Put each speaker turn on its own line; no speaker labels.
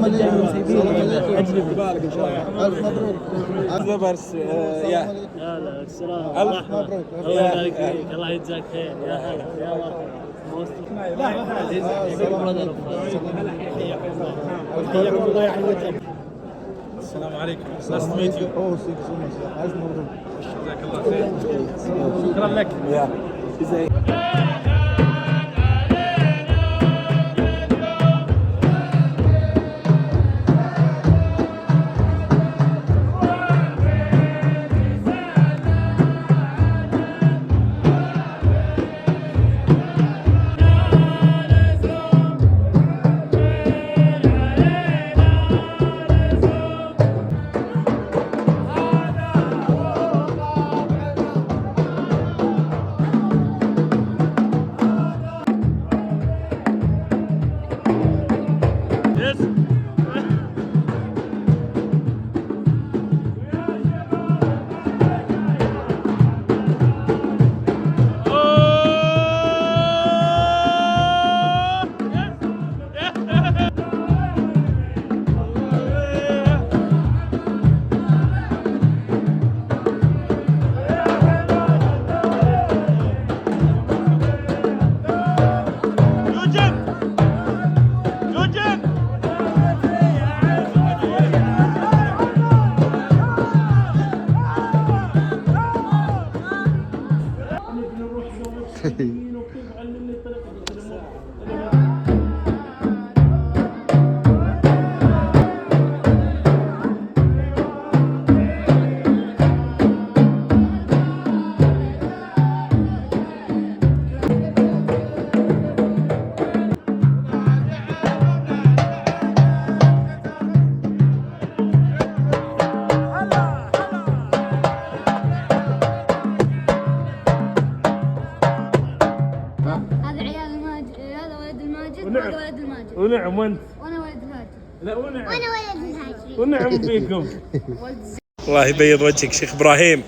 واحد جاي من سيبيريا اجنبي.
ألف مبروك.
زبرس يا
هلا السلام.
ألف مبروك.
الله يبارك فيك، الله يجزاك خير. يا هلا يا مرحبا.
السلام عليكم. Nice to meet you.
أوه سيك سومس. ألف مبروك.
جزاك الله خير. شكرا لك. ونعم وانت؟
وانا ولد الهاجر.
لا ونعم.
وانا ولد الهاجر.
ونعم فيكم. الله يبيض وجهك شيخ ابراهيم.